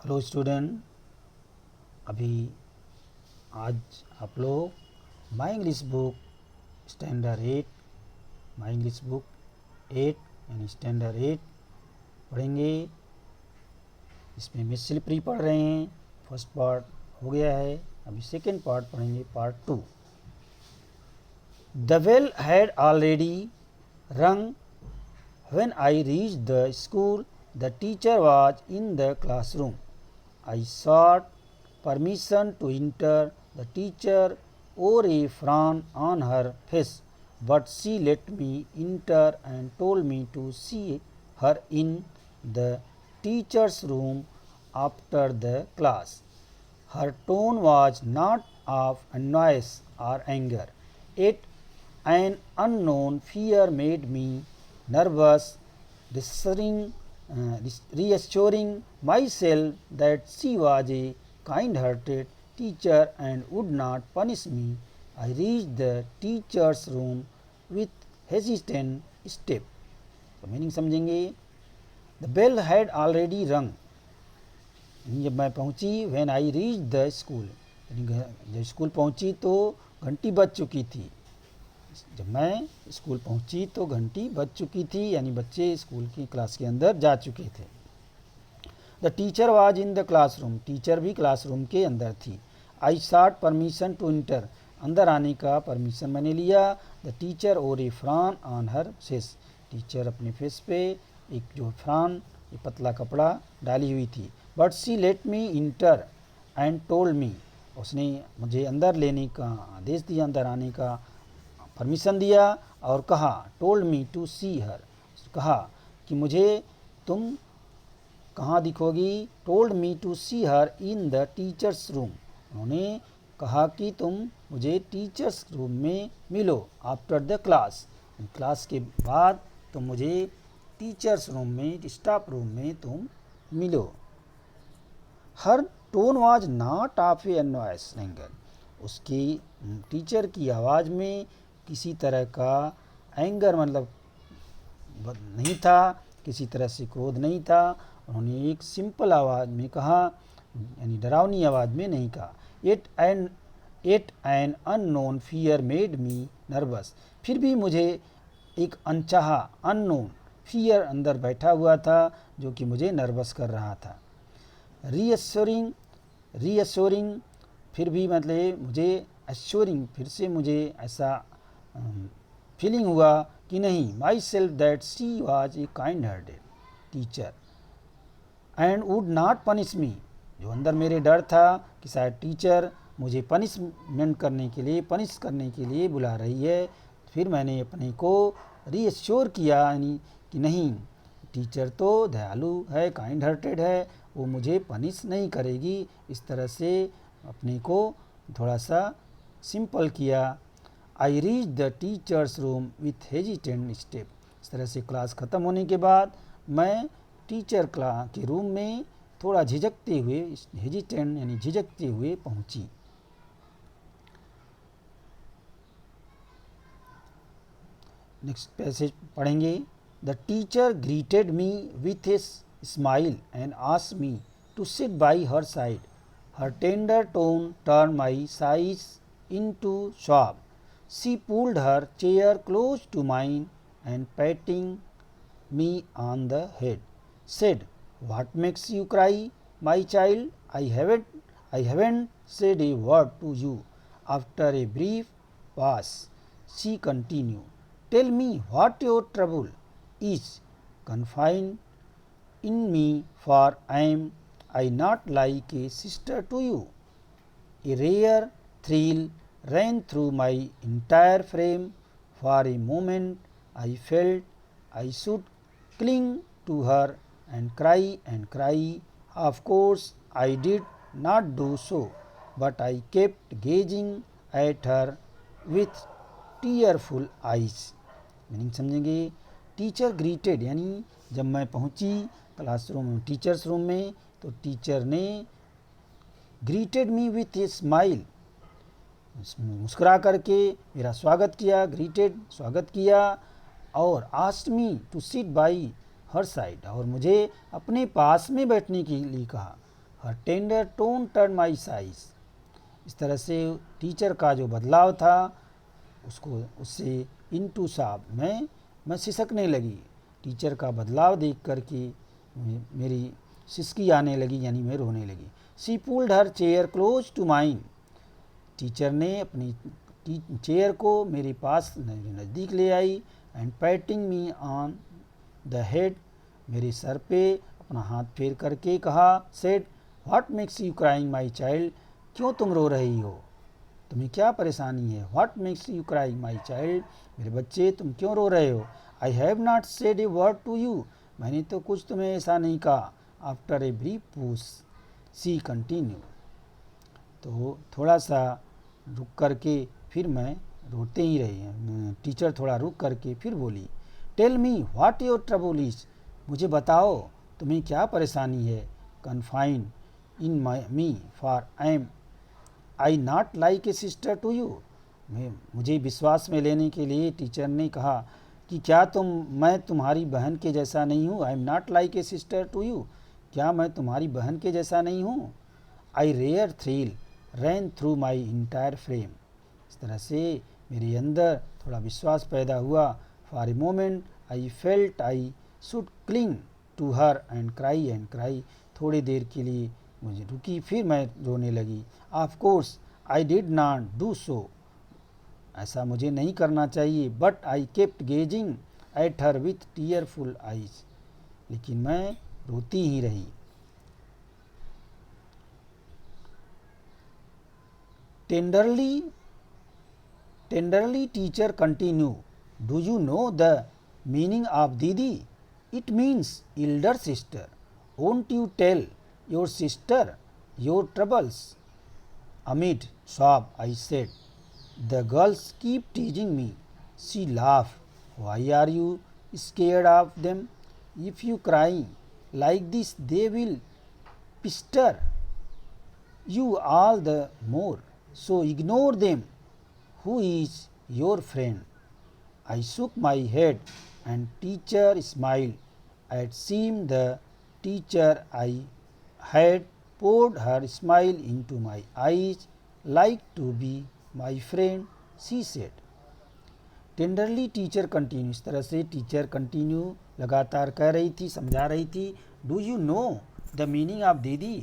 Hello student, अभी आज आप लोग my English book standard 8 my English book 8 यानी स्टैंडर्ड 8 पढ़ेंगे। इसमें मिस प्री पढ़ रहे हैं। फर्स्ट पार्ट हो गया है, अभी सेकेंड पार्ट पढ़ेंगे, part 2। The bell had already rang when I reached the school. The teacher was in the classroom. I sought permission to enter. The teacher wore a frown on her face, but she let me enter and told me to see her in the teacher's room after the class. Her tone was not of annoyance or anger, yet an unknown fear made me nervous, reassuring myself that she was a kind-hearted teacher and would not punish me. I reached the teacher's room with hesitant step. तो meaning समझेंगे। The bell had already रंग, जब मैं पहुंची, when I reach the school, जब school पहुंची तो घंटी बज चुकी थी। जब मैं स्कूल पहुंची तो घंटी बज चुकी थी, यानी बच्चे स्कूल की क्लास के अंदर जा चुके थे। The teacher was in the classroom, teacher भी क्लासरूम के अंदर थी। I sought permission to enter, अंदर आने का परमिशन मैंने लिया। द टीचर और a frown on her face, teacher अपने फेस पे एक जो फ्रॉन, ये पतला कपड़ा डाली हुई थी। But she let me enter and told me, उसने मुझे अंदर लेने का आदेश दिया, अंदर आने का परमिशन दिया और कहा, टोल्ड मी टू सी हर, कहा कि मुझे तुम कहाँ दिखोगी। Told me to see her in the teachers room, उन्होंने कहा कि तुम मुझे टीचर्स रूम में मिलो। आफ्टर द क्लास, क्लास के बाद तुम मुझे टीचर्स रूम में, स्टाफ रूम में तुम मिलो। Her tone was not of a noise anger, उसकी टीचर की आवाज़ में किसी तरह का एंगर मतलब नहीं था, किसी तरह से क्रोध नहीं था। उन्होंने एक सिंपल आवाज़ में कहा, यानी डरावनी आवाज़ में नहीं कहा। Yet an unknown fear made me nervous, फिर भी मुझे एक अनचाहा अननोन फियर अंदर बैठा हुआ था जो कि मुझे नर्वस कर रहा था। रीअश्योरिंग फिर भी मतलब मुझे एश्योरिंग, फिर से मुझे ऐसा फीलिंग हुआ कि नहीं, my self that she was a kind hearted teacher and would not punish me, जो अंदर मेरे डर था कि शायद टीचर मुझे पनिश करने के लिए बुला रही है। फिर मैंने अपने को रीअश्योर किया, यानी कि नहीं, टीचर तो दयालु है, काइंड हार्टेड है, वो मुझे पनिश नहीं करेगी। इस तरह से अपने को थोड़ा सा सिंपल किया। I reach the teachers room with hesitant step, इस तरह से क्लास ख़त्म होने के बाद मैं टीचर क्लास के रूम में थोड़ा झिझकते हुए, हेजिटेंट यानी झिझकते हुए पहुंची। नेक्स्ट पैसेज पढ़ेंगे। The teacher greeted me with a smile and asked me to sit by her side. Her tender tone turn my sighs into sob. She pulled her chair close to mine and patting me on the head, said, "What makes you cry, my child? I haven't said a word to you." After a brief pause, she continued, "Tell me what your trouble is. Confide in me, for I not like a sister to you." A rare thrill ran through my entire frame. For a moment I felt I should cling to her and cry. Of course I did not do so, but I kept gazing at her with tearful eyes. Meaning समझेंगे। Teacher greeted, यानी जब मैं पहुंची classroom teachers room में तो teacher ने greeted me with a smile, मुस्कुरा करके मेरा स्वागत किया, ग्रीटेड स्वागत किया, और asked me to sit by her side, और मुझे अपने पास में बैठने के लिए कहा। Her tender tone turn my size. इस तरह से टीचर का जो बदलाव था उसको उससे इनटू साब मैं सिसकने लगी। टीचर का बदलाव देख कर के मेरी सिसकी आने लगी, यानी मैं रोने लगी। She pulled her chair close to mine. Teacher ने अपनी चेयर को मेरे पास नज़दीक ले आई। And patting me on the head, मेरे सर पे अपना हाथ फेर करके कहा, said what makes you crying my child, क्यों तुम रो रही हो, तुम्हें क्या परेशानी है। What makes you crying my child, मेरे बच्चे तुम क्यों रो रहे हो। I have not said a word to you, मैंने तो कुछ तुम्हें ऐसा नहीं कहा। आफ्टर ए ब्रीफ पूछ सी कंटिन्यू, तो थोड़ा सा रुक करके फिर मैं रोते ही रही। टीचर थोड़ा रुक करके फिर बोली, tell me what your trouble is, मुझे बताओ तुम्हें क्या परेशानी है। Confide in my me for I not like a sister to you, मुझे विश्वास में लेने के लिए टीचर ने कहा कि क्या मैं तुम्हारी बहन के जैसा नहीं हूँ। I am not like a sister to you, क्या मैं तुम्हारी बहन के जैसा नहीं हूँ। I rare thrill ran through my entire frame, इस तरह से मेरे अंदर थोड़ा विश्वास पैदा हुआ। For a moment I felt I should cling to her and cry, थोड़ी देर के लिए मुझे रुकी, फिर मैं रोने लगी। Of course I did not do so, ऐसा मुझे नहीं करना चाहिए। But I kept gazing at her with tearful eyes, लेकिन मैं रोती ही रही। Tenderly teacher continue, do you know the meaning of didi, it means elder sister, won't you tell your sister your troubles. Amid sob, I said, the girls keep teasing me. She laughed. Why are you scared of them? If you cry like this, they will pester you all the more. So ignore them. Who is your friend? I shook my head and teacher smiled. It seemed the teacher I had poured her smile into my eyes, like to be my friend, she said. Tenderly teacher continue, इस तरह से teacher continue लगातार कह रही थी, समझा रही थी। Do you know the meaning of दीदी,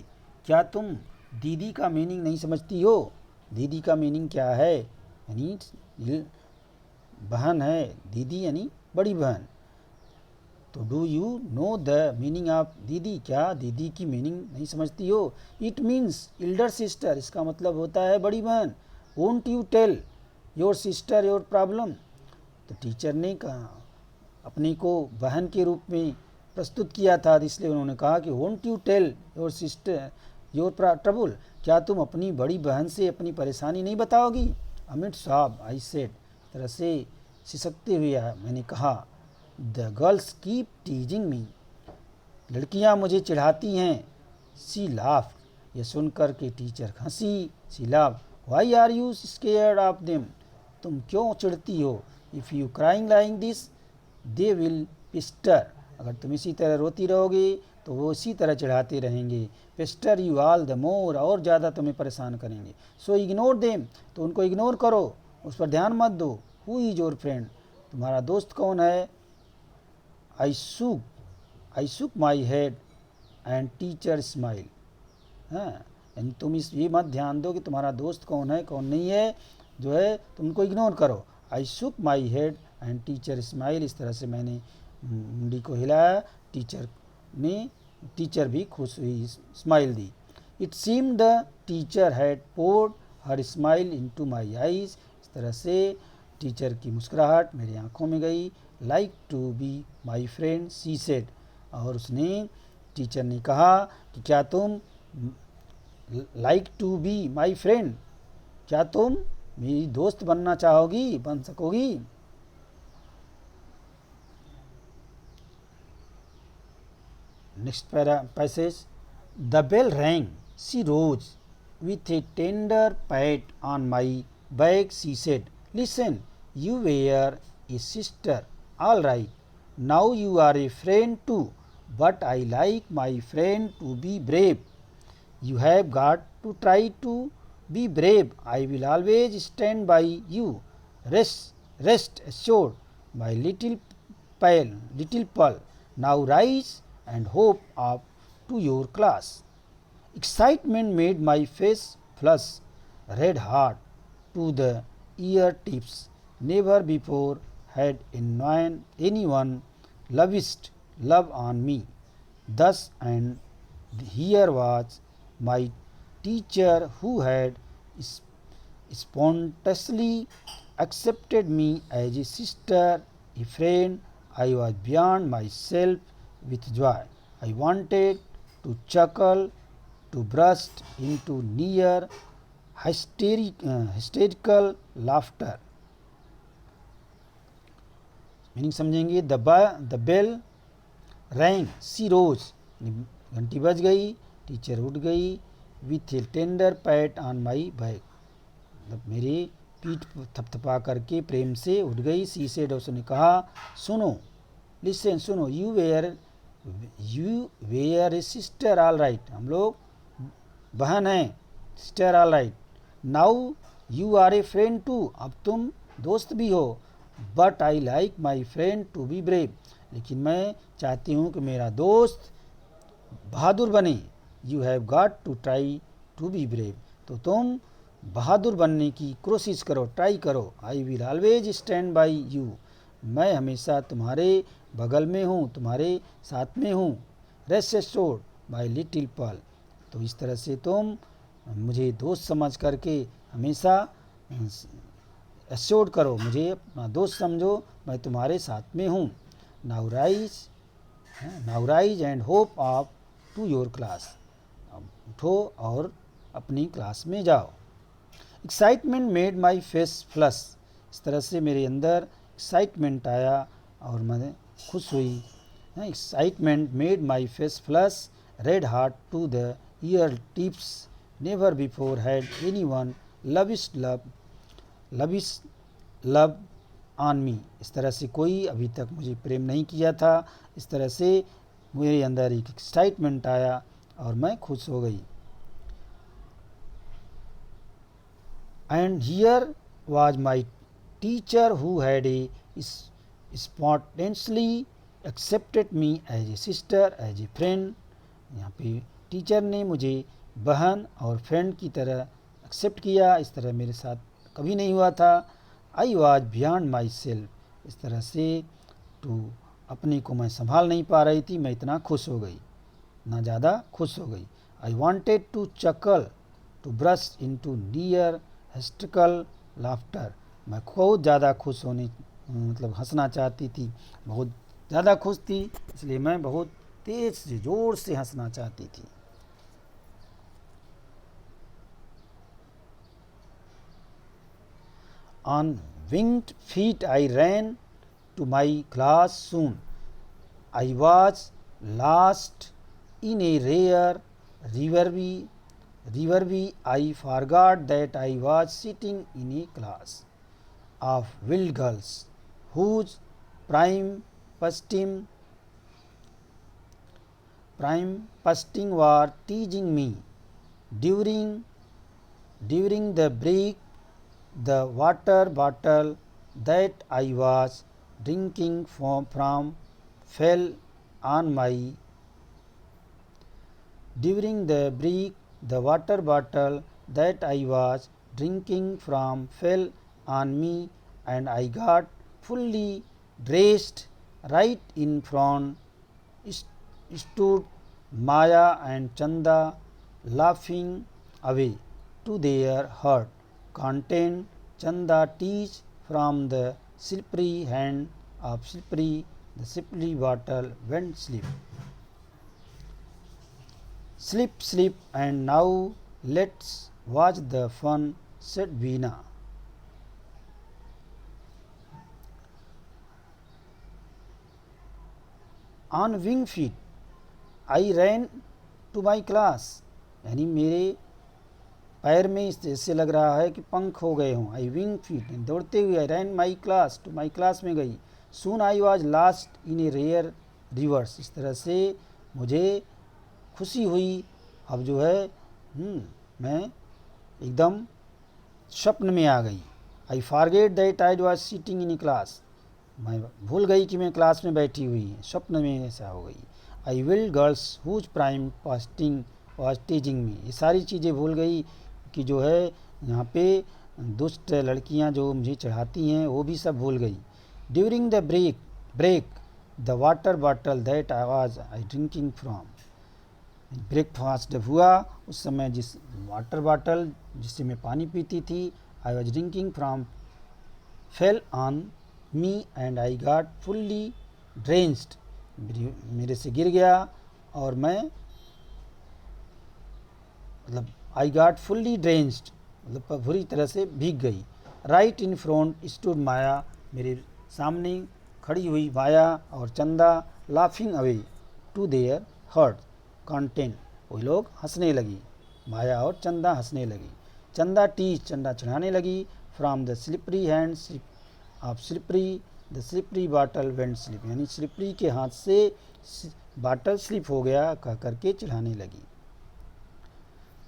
क्या तुम दीदी का मीनिंग नहीं समझती हो। दीदी का मीनिंग क्या है, यानी बहन है, दीदी यानी बड़ी बहन। तो do you know the meaning of दीदी, क्या दीदी की मीनिंग नहीं समझती हो। इट मीन्स एल्डर सिस्टर, इसका मतलब होता है बड़ी बहन। Won't you tell your sister your problem, तो टीचर ने कहा अपने को बहन के रूप में प्रस्तुत किया था, इसलिए उन्होंने कहा कि won't you tell your sister your trouble, क्या तुम अपनी बड़ी बहन से अपनी परेशानी नहीं बताओगी। अमिट साहब आई सेड, तरह से सिसकते हुए मैंने कहा, द गर्ल्स कीप टीजिंग मी, लड़कियां मुझे चिढ़ाती हैं। सी लाफ, यह सुनकर के टीचर हंसी। She laugh, why are you scared of them, तुम क्यों चिढ़ती हो। If you crying like this they will pester, अगर तुम इसी तरह रोती रहोगे तो वो इसी तरह चिढ़ाते रहेंगे। पिस्टर यू ऑल द मोर, और ज़्यादा तुम्हें परेशान करेंगे। सो इग्नोर देम, तो उनको इग्नोर करो, उस पर ध्यान मत दो। हु इज योर फ्रेंड, तुम्हारा दोस्त कौन है। I shook my head and teacher smile, हाँ, यानी तुम ये मत ध्यान दो कि तुम्हारा दोस्त कौन है कौन नहीं है, जो है तुम उनको इग्नोर करो। I shook my head and teacher smile, इस तरह से मैंने मुंडी को हिलाया, टीचर भी खुश हुई, स्माइल दी। It seem the teacher had poured her smile into my eyes, इस तरह से टीचर की मुस्कुराहट मेरी आंखों में गई। Like to be my friend she said, और उसने टीचर ने कहा कि क्या तुम like to be my friend, क्या तुम मेरी दोस्त बनना चाहोगी, बन सकोगी। Next passage, the bell rang, she rose with a tender pat on my back, she said, listen, you were a sister, all right. Now you are a friend too, but I like my friend to be brave. You have got to try to be brave. I will always stand by you. Rest assured, my little Pearl. Now rise and hope up to your class. Excitement made my face flush red hot to the ear tips. Never before had anyone lavished love on me thus, and here was my teacher who had spontaneously accepted me as a sister, a friend. I was beyond myself with joy. I wanted to chuckle, to burst into near hysterical laughter. Meaning समझेंगे. The bell rang, she रोज, घंटी बज गई, teacher उठ गई. With A tender PAT on my back, मतलब मेरी पीठ थपथपा करके प्रेम से उठ गई. सी सेड, उसने कहा, सुनो, लिसन, सुनो, you were a sister all right, हम लोग बहन हैं, sister all right. Now you are a friend too, अब तुम दोस्त भी हो. But I like my friend to be brave, लेकिन मैं चाहती हूँ कि मेरा दोस्त बहादुर बने. You have got to try to be brave, तो तुम बहादुर बनने की कोशिश करो, ट्राई करो. I will always stand by you, मैं हमेशा तुम्हारे बगल में हूँ, तुम्हारे साथ में हूँ. Rest assured my little pearl, तो इस तरह से तुम मुझे दोस्त समझ करके हमेशा एश्योर्ड करो, मुझे अपना दोस्त समझो, मैं तुम्हारे साथ में हूँ. Now rise and hop off to your class, अब उठो और अपनी क्लास में जाओ. Excitement made my face flush, इस तरह से मेरे अंदर एक्साइटमेंट आया और मैं खुश हुई. Excitement made my face flush red heart to the ear tips. Never before had anyone love on me, इस तरह से कोई अभी तक मुझे प्रेम नहीं किया था. इस तरह से मेरे अंदर एक एक्साइटमेंट आया और मैं खुश हो गई. And here was my teacher who had a spontaneously accepted me as a sister, as a friend. यहाँ पे टीचर ने मुझे बहन और फ्रेंड की तरह एक्सेप्ट किया, इस तरह मेरे साथ कभी नहीं हुआ था. I was beyond my self, इस तरह से टू अपने को मैं संभाल नहीं पा रही थी, मैं इतना खुश हो गई, ना ज़्यादा खुश हो गई. I wanted to chuckle, to burst into near hysterical laughter, मैं बहुत ज़्यादा खुश होने मतलब हंसना चाहती थी, बहुत ज़्यादा खुश थी, इसलिए मैं बहुत तेज से ज़ोर से हंसना चाहती थी. On winged feet I ran to my class soon. I was lost in a rare river. I forgot that I was sitting in a class of wild girls whose prime posting were teasing me. During the break, the water bottle that I was drinking from fell on my. During the break, the water bottle that I was drinking from fell on me, and I got fully dressed. Right in front stood Maya and Chanda, laughing away to their heart content. Chanda teach from the slippery hand of slippery, the slippery bottle went slip. Slip, and now let's watch the fun, said Veena. On wing feet, I ran to my class, यानी मेरे पैर में इससे लग रहा है कि पंख हो गए हों. आई विंग फीट, दौड़ते हुए I ran my class, to my class में गई. Soon I was last in a rare reverse, इस तरह से मुझे खुशी हुई, अब जो है मैं एकदम स्वप्न में आ गई। I forget that I was sitting in class, मैं भूल गई कि मैं क्लास में बैठी हुई है, स्वप्न में ऐसा हो गई। I will girls whose prime fasting was teasing me, ये सारी चीज़ें भूल गई कि जो है यहाँ पे दुष्ट लड़कियाँ जो मुझे चढ़ाती हैं वो भी सब भूल गई। During the break the water bottle that I was I drinking from, breakfast जब हुआ उस समय जिस वाटर बॉटल जिससे मैं पानी पीती थी, I was drinking from, fell on me and I got fully drenched, मेरे से गिर गया और मैं मतलब आई गॉट फुल्ली ड्रेंच्ड मतलब बुरी तरह से भीग गई। Right in front stood Maya, मेरे सामने खड़ी हुई माया और Chanda, laughing away to their heart content, वो लोग हंसने लगी, माया और चंदा हंसने लगी। चंदा टीच, चंदा चढ़ाने लगी, from the slippery hand of slippery, the slippery bottle went slip, यानी स्लिपरी के हाथ से बाटल स्लिप हो गया कह करके चढ़ाने लगी।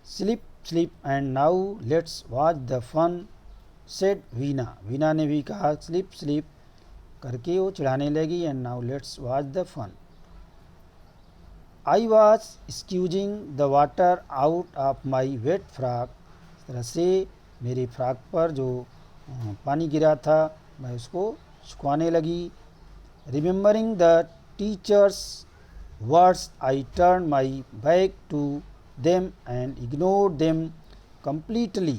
Slip slip and now let's watch the fun said Veena, Veena ने भी कहा स्लिप स्लिप करके वो चढ़ाने लगी। And now let's watch the fun. I was squeezing the water out of my wet frock, इस तरह से मेरे फ्रॉक पर जो पानी गिरा था मैं उसको सुखाने लगी। Remembering the teacher's words I turn my back to them and ignored them completely.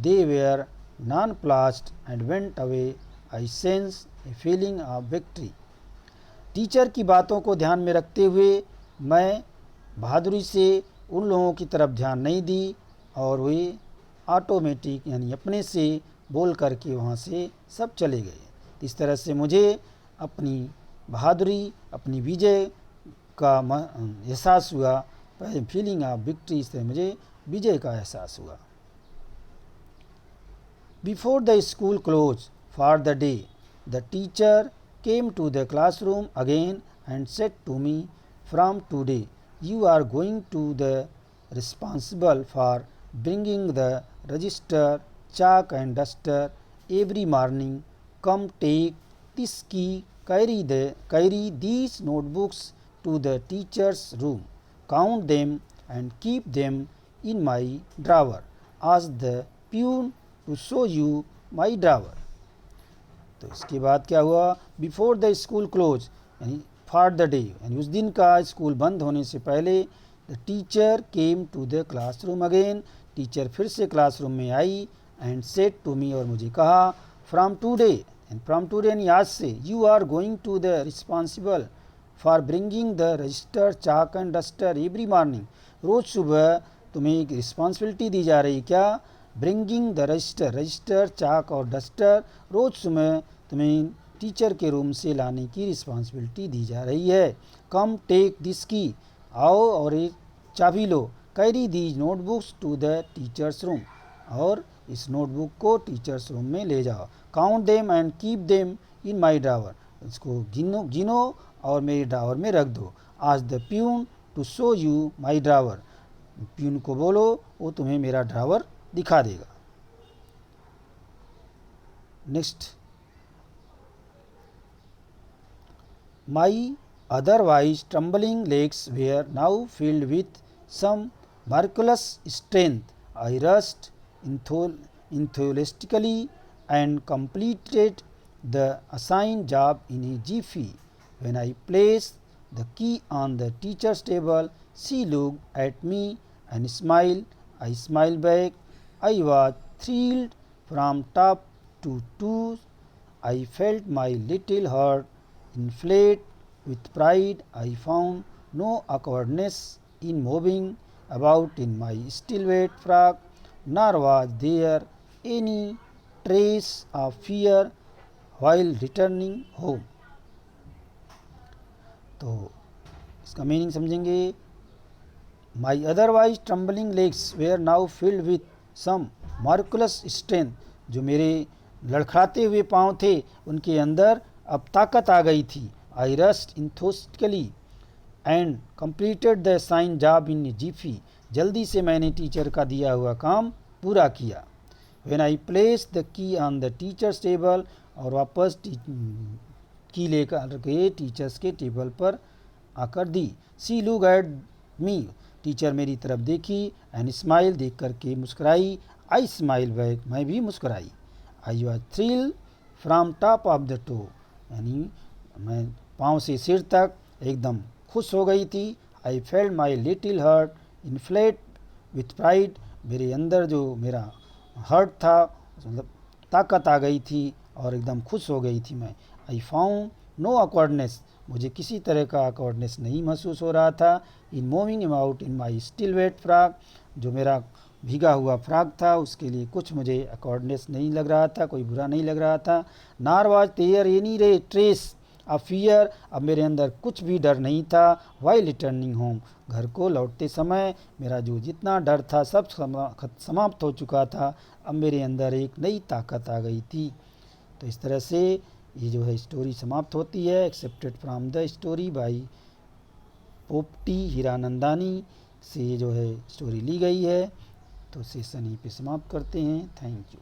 They were nonplussed and went away. I sensed a feeling of victory. Teacher की बातों को ध्यान में रखते हुए मैं बहादुरी से उन लोगों की तरफ ध्यान नहीं दी और वे ऑटोमेटिक यानी अपने से बोल करके वहाँ से सब चले गए। इस तरह से मुझे अपनी बहादुरी, अपनी विजय का एहसास हुआ, फीलिंग ऑफ विक्ट्री, से मुझे विजय का एहसास हुआ। Before the school close for the day, the teacher came to the classroom again and said to me, from today you are going to the responsible for bringing the register, chalk and duster every morning. Come take this key, carry these notebooks to the teacher's room. Count them and keep them in my drawer. Ask the peon to show you my drawer. तो इसके बाद क्या हुआ, before the school close यानी for the day, यानी उस दिन का स्कूल बंद होने से पहले, the teacher came to the classroom again, teacher फिर से क्लासरूम में आई, एंड सेड टू मी और मुझे कहा, from today, and from today यानी आज से, you are going to the responsible for bringing the register, chalk and duster every morning, रोज़ सुबह तुम्हें एक रिस्पॉन्सिबिलिटी दी जा रही, क्या, ब्रिंगिंग द रजिस्टर, चाक और डस्टर रोज़ सुबह तुम्हें टीचर के रूम से लाने की रिस्पॉन्सिबिलिटी दी जा रही है। कम टेक दिस की, आओ और एक चाबी लो, carry these notebooks to the teachers room, और इस नोटबुक को टीचर्स रूम में ले जाओ। Count them and keep them in my drawer, इसको गिनो और मेरे ड्रावर में रख दो। Ask the peon to show you my drawer, peon को बोलो वो तुम्हें मेरा ड्रावर दिखा देगा। Next, my otherwise trembling legs were now filled with some miraculous strength. I rushed enthusiastically and completed the assigned job in a jiffy. When I placed the key on the teacher's table, she looked at me and smiled. I smiled back. I was thrilled from top to toe. I felt my little heart inflate with pride. I found no awkwardness in moving about in my still wet frock, nor was there any trace of fear while returning home. तो इसका meaning समझेंगे। My otherwise trembling legs were now filled with some miraculous strength, जो मेरे लड़खड़ाते हुए पाँव थे उनके अंदर अब ताकत आ गई थी। I rushed enthusiastically, and completed the sign job in jiffy, जल्दी से मैंने टीचर का दिया हुआ काम पूरा किया। When I place the key on the teachers table, और वापस की लेकर के टीचर्स के टेबल पर आकर दी। See look at me, teacher मेरी तरफ देखी, एंड स्माइल, देख करके मुस्कुराई। आई स्माइल बैक, मैं भी मुस्कुराई। I was thrill from top of the toe, यानी मैं पाँव से सिर तक एकदम खुश हो गई थी। I felt my little heart inflate with pride, मेरे अंदर जो मेरा हार्ट था, मतलब ताकत आ गई थी और एकदम खुश हो गई थी मैं। आई फाउंड नो ऑकवर्डनेस, मुझे किसी तरह का ऑकवर्डनेस नहीं महसूस हो रहा था। In moving about in my still wet frock, जो मेरा भीगा हुआ फ्रॉक था उसके लिए कुछ मुझे ऑकवर्डनेस नहीं लग रहा था, कोई बुरा नहीं लग रहा था। नार वाज देयर एनी रे ट्रेस ऑफ फियर, अब मेरे अंदर कुछ भी डर नहीं था। वाइल रिटर्निंग होम, घर को लौटते समय मेरा जो जितना डर था सब समाप्त हो चुका था। अब मेरे अंदर एक नई ताकत आ गई थी। तो इस तरह से ये जो है स्टोरी समाप्त होती है। Accepted from the story by पोपटी हीरानंदानी से ये जो है स्टोरी ली गई है। तो सेशन यहीं पे समाप्त करते हैं। Thank you.